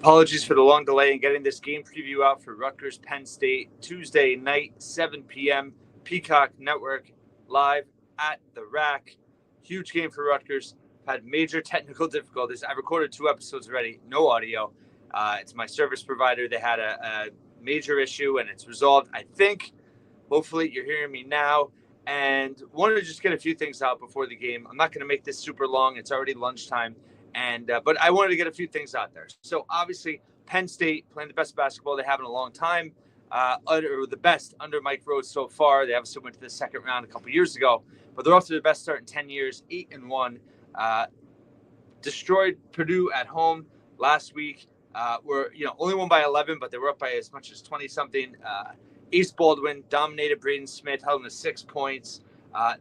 Apologies for the long delay in getting this game preview out for Rutgers Penn State Tuesday night, 7 p.m. Peacock Network live at the Rack. Huge game for Rutgers. Had major technical difficulties. I recorded 2 episodes already, no audio. It's my service provider. They had a major issue and it's resolved. I think, hopefully, you're hearing me now. And wanted to just get a few things out before the game. I'm not going to make this super long. It's already lunchtime. But I wanted to get a few things out there. So obviously, Penn State playing the best basketball they have in a long time, or the best under Mike Rhoades so far. They obviously went to the second round a couple years ago, but they're off to the best start in 10 years, 8-1. Destroyed Purdue at home last week. Only won by 11, but they were up by as much as 20-something. Ace Baldwin dominated Braden Smith, held him to 6 points.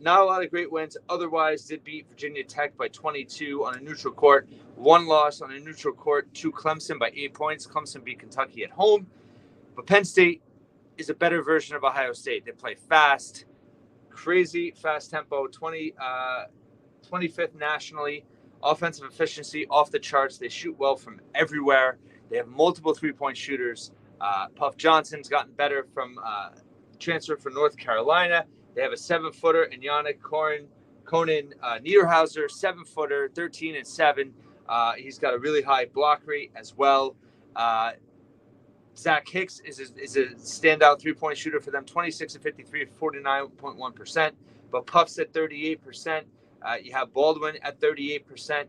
Not a lot of great wins. Otherwise, did beat Virginia Tech by 22 on a neutral court. 1 loss on a neutral court to Clemson by 8 points. Clemson beat Kentucky at home. But Penn State is a better version of Ohio State. They play fast, crazy fast tempo, 25th nationally. Offensive efficiency off the charts. They shoot well from everywhere. They have multiple three-point shooters. Puff Johnson's gotten better from transfer from North Carolina. They have a 7-footer in Yannick Conan Niederhauser, 7-footer, 13-7. He's got a really high block rate as well. Zach Hicks is a standout three-point shooter for them, 26-53, 49.1%. But Puff's at 38%. You have Baldwin at 38%.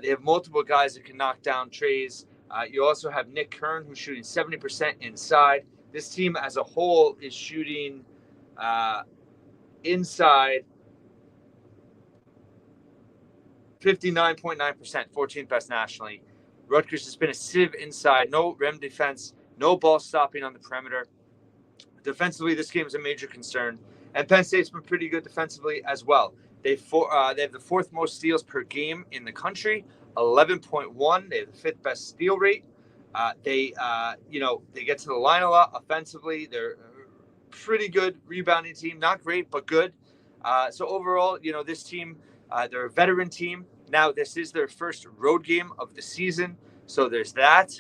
They have multiple guys that can knock down treys. You also have Nick Kern, who's shooting 70% inside. This team as a whole is shooting inside 59.9%, 14th best nationally. Rutgers has been a sieve inside, no rim defense, no ball stopping on the perimeter. Defensively, this game is a major concern. And Penn State's been pretty good defensively as well. They have the 4th most steals per game in the country, 11.1. They have the 5th best steal rate. They get to the line a lot offensively. They're pretty good rebounding team, not great, but good. So overall, this team, they're a veteran team. Now, this is their first road game of the season, so there's that.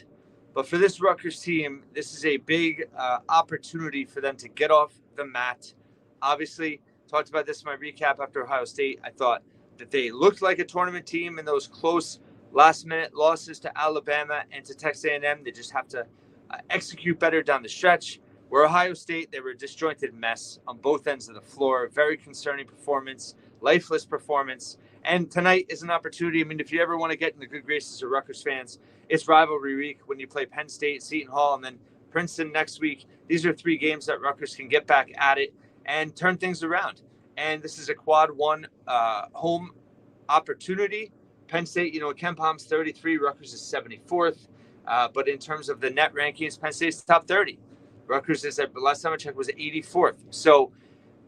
But for this Rutgers team, this is a big opportunity for them to get off the mat. Obviously, talked about this in my recap after Ohio State. I thought that they looked like a tournament team in those close last-minute losses to Alabama and to Texas A&M. They just have to execute better down the stretch. Where Ohio State, they were a disjointed mess on both ends of the floor. Very concerning performance, lifeless performance. And tonight is an opportunity. I mean, if you ever want to get in the good graces of Rutgers fans, it's rivalry week when you play Penn State, Seton Hall, and then Princeton next week. These are 3 games that Rutgers can get back at it and turn things around. And this is a quad 1 home opportunity. Penn State, Ken Palm's 33, Rutgers is 74th. But in terms of the net rankings, Penn State's top 30. Rutgers is, last time I checked, was 84th. So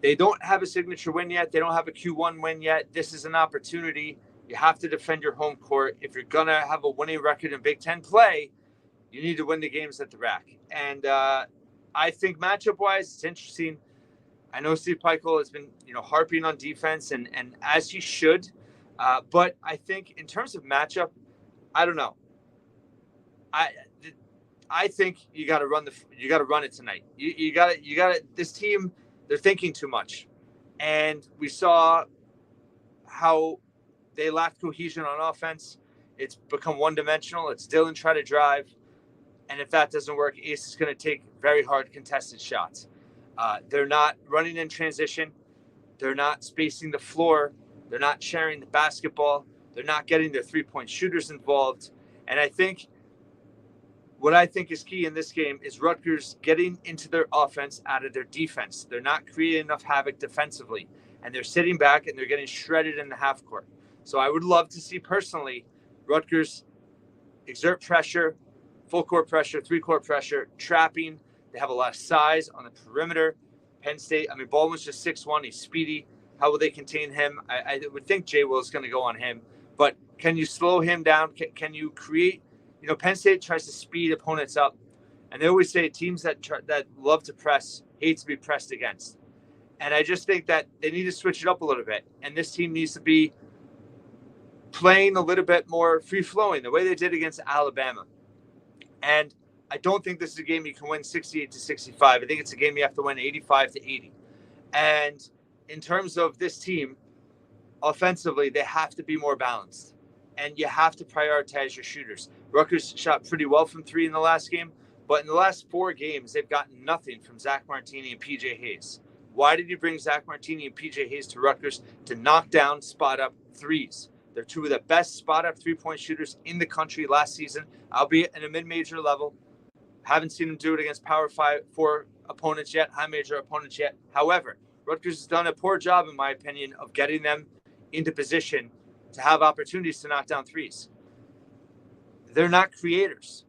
they don't have a signature win yet. They don't have a Q1 win yet. This is an opportunity. You have to defend your home court. If you're going to have a winning record in Big Ten play, you need to win the games at the Rack. And I think matchup-wise, it's interesting. I know Steve Pikiell has been, harping on defense, and as he should. But I think in terms of matchup, I don't know. I think you got to run it tonight. You got to. This team, they're thinking too much, and we saw how they lacked cohesion on offense. It's become one-dimensional. It's Dylan try to drive, and if that doesn't work, Ace is going to take very hard contested shots. They're not running in transition. They're not spacing the floor. They're not sharing the basketball. They're not getting their three-point shooters involved. And what I think is key in this game is Rutgers getting into their offense out of their defense. They're not creating enough havoc defensively, and they're sitting back and they're getting shredded in the half court. So I would love to see personally Rutgers exert pressure, full court pressure, 3-court pressure, trapping. They have a lot of size on the perimeter. Penn State, Baldwin's just 6'1", he's speedy. How will they contain him? I would think Jay Will is going to go on him, but can you slow him down? Can you create? Penn State tries to speed opponents up, and they always say teams that love to press hate to be pressed against. And I just think that they need to switch it up a little bit, and this team needs to be playing a little bit more free-flowing, the way they did against Alabama. And I don't think this is a game you can win 68-65. I think it's a game you have to win 85-80. And in terms of this team, offensively, they have to be more balanced. And you have to prioritize your shooters. Rutgers shot pretty well from three in the last game, but in the last 4 games, they've gotten nothing from Zach Martini and PJ Hayes. Why did you bring Zach Martini and PJ Hayes to Rutgers? To knock down spot-up threes. They're two of the best spot-up three-point shooters in the country last season, albeit at a mid-major level. Haven't seen them do it against Power 4 opponents yet, high-major opponents yet. However, Rutgers has done a poor job, in my opinion, of getting them into position to have opportunities to knock down threes. They're not creators.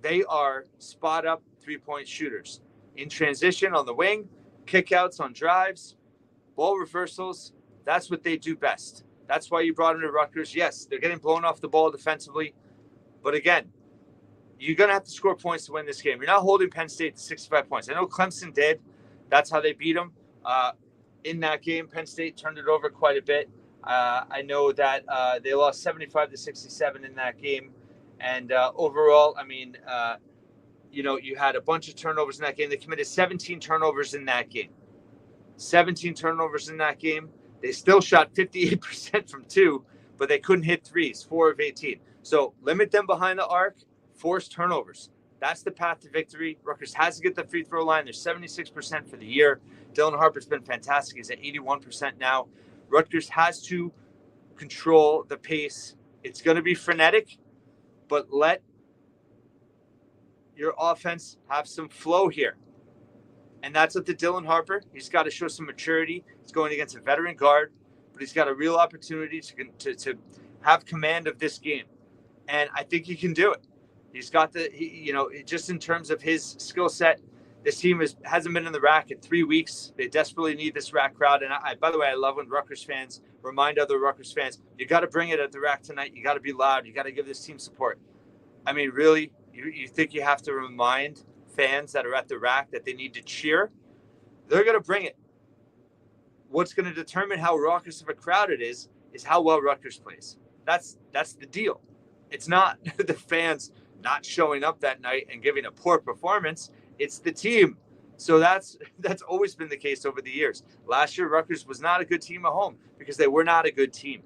They are spot-up three-point shooters. In transition on the wing, kickouts on drives, ball reversals, that's what they do best. That's why you brought them to Rutgers. Yes, they're getting blown off the ball defensively. But again, you're going to have to score points to win this game. You're not holding Penn State to 65 points. I know Clemson did. That's how they beat them. In that game, Penn State turned it over quite a bit. I know that they lost 75-67 in that game. And overall, I mean, you had a bunch of turnovers in that game. They committed 17 turnovers in that game. 17 turnovers in that game. They still shot 58% from 2, but they couldn't hit threes, 4 of 18. So limit them behind the arc, force turnovers. That's the path to victory. Rutgers has to get the free throw line. They're 76% for the year. Dylan Harper's been fantastic. He's at 81% now. Rutgers has to control the pace. It's going to be frenetic, but let your offense have some flow here. And that's up to Dylan Harper. He's got to show some maturity. He's going against a veteran guard, but he's got a real opportunity to have command of this game. And I think he can do it. He's got just in terms of his skill set, this team hasn't been in the rack in 3 weeks. They desperately need this rack crowd. And by the way, I love when Rutgers fans remind other Rutgers fans, you got to bring it at the rack tonight. You got to be loud. You got to give this team support. I mean, really, you think you have to remind fans that are at the rack that they need to cheer? They're going to bring it. What's going to determine how raucous of a crowd it is how well Rutgers plays. That's the deal. It's not the fans not showing up that night and giving a poor performance. It's the team. So that's always been the case over the years. Last year, Rutgers was not a good team at home because they were not a good team.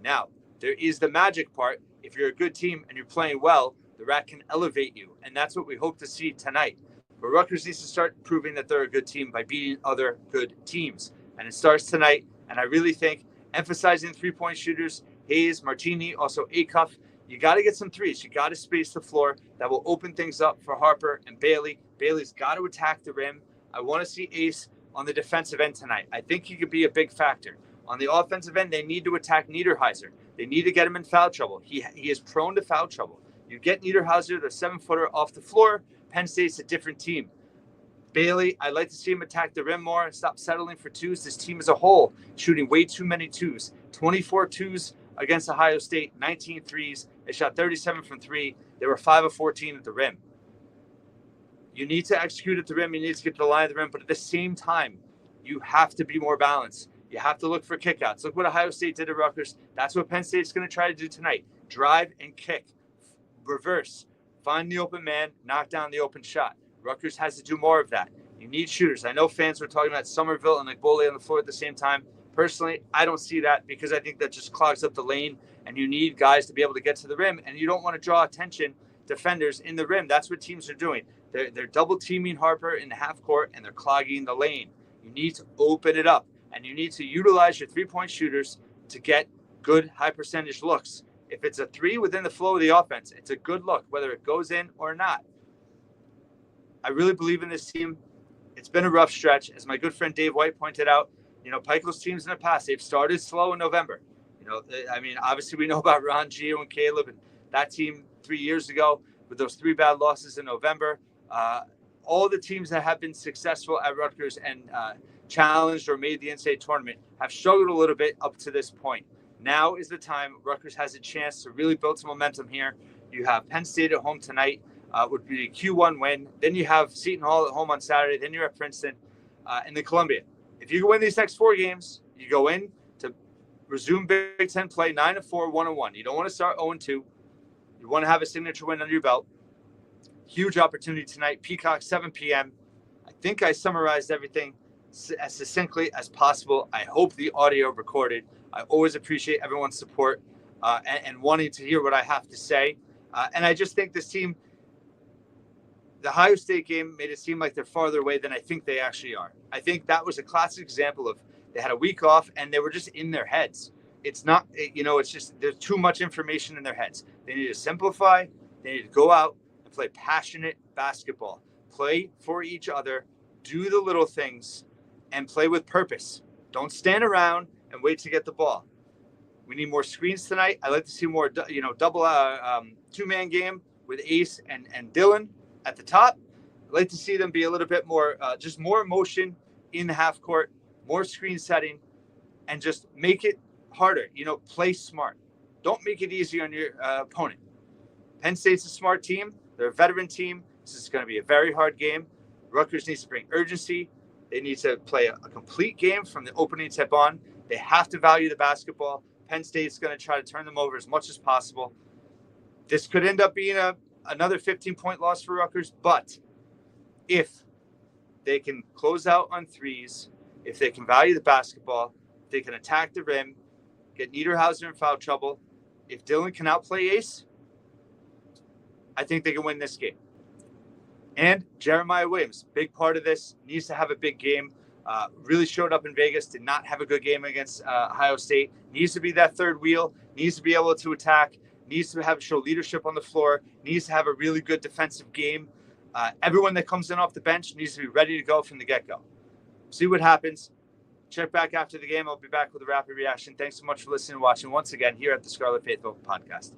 Now, there is the magic part. If you're a good team and you're playing well, the rack can elevate you. And that's what we hope to see tonight. But Rutgers needs to start proving that they're a good team by beating other good teams. And it starts tonight. And I really think emphasizing three-point shooters, Hayes, Martini, also Acuff, you got to get some threes. You got to space the floor. That will open things up for Harper and Bailey. Bailey's got to attack the rim. I want to see Ace on the defensive end tonight. I think he could be a big factor. On the offensive end, they need to attack Niederheiser. They need to get him in foul trouble. He is prone to foul trouble. You get Niederheiser, the 7-footer, off the floor. Penn State's a different team. Bailey, I'd like to see him attack the rim more and stop settling for twos. This team as a whole shooting way too many twos. 24 twos against Ohio State, 19 threes. They shot 37 from 3. They were 5 of 14 at the rim. You need to execute at the rim. You need to get to the line of the rim. But at the same time, you have to be more balanced. You have to look for kickouts. Look what Ohio State did at Rutgers. That's what Penn State's going to try to do tonight. Drive and kick. Reverse. Find the open man. Knock down the open shot. Rutgers has to do more of that. You need shooters. I know fans were talking about Somerville and Boley on the floor at the same time. Personally, I don't see that because I think that just clogs up the lane, and you need guys to be able to get to the rim, and you don't want to draw attention, defenders in the rim. That's what teams are doing. They're double teaming Harper in the half court, and they're clogging the lane. You need to open it up, and you need to utilize your three-point shooters to get good high percentage looks. If it's a three within the flow of the offense, it's a good look, whether it goes in or not. I really believe in this team. It's been a rough stretch. As my good friend Dave White pointed out, Pikel's teams in the past, they've started slow in November. Obviously we know about Ron, Gio, and Caleb, and that team 3 years ago with those 3 bad losses in November. All the teams that have been successful at Rutgers and challenged or made the NCAA tournament have struggled a little bit up to this point. Now is the time Rutgers has a chance to really build some momentum here. You have Penn State at home tonight, would be a Q1 win. Then you have Seton Hall at home on Saturday. Then you're at Princeton and then Columbia. If you can win these next 4 games, you go in to resume Big Ten play 9-4, 1-1. You don't want to start 0-2. You want to have a signature win under your belt. Huge opportunity tonight. Peacock, 7 p.m. I think I summarized everything as succinctly as possible. I hope the audio recorded. I always appreciate everyone's support and wanting to hear what I have to say. And I just think this team, the Ohio State game made it seem like they're farther away than I think they actually are. I think that was a classic example of they had a week off and they were just in their heads. It's not, it's just there's too much information in their heads. They need to simplify. They need to go out and play passionate basketball. Play for each other. Do the little things and play with purpose. Don't stand around and wait to get the ball. We need more screens tonight. I'd like to see more, double two-man game with Ace and Dylan at the top. I'd like to see them be a little bit more, just more emotion in the half court, more screen setting, and just make it harder. Play smart. Don't make it easy on your opponent. Penn State's a smart team. They're a veteran team. This is going to be a very hard game. Rutgers needs to bring urgency. They need to play a complete game from the opening tip on. They have to value the basketball. Penn State's going to try to turn them over as much as possible. This could end up being another 15-point loss for Rutgers, but if they can close out on threes, if they can value the basketball, if they can attack the rim, get Niederhauser in foul trouble, if Dylan can outplay Ace, I think they can win this game. And Jeremiah Williams, big part of this, needs to have a big game. Really showed up in Vegas, did not have a good game against Ohio State. Needs to be that third wheel, needs to be able to attack, needs to show leadership on the floor, needs to have a really good defensive game. Everyone that comes in off the bench needs to be ready to go from the get-go. See what happens. Check back after the game. I'll be back with a rapid reaction. Thanks so much for listening and watching once again here at the Scarlet Faithful podcast.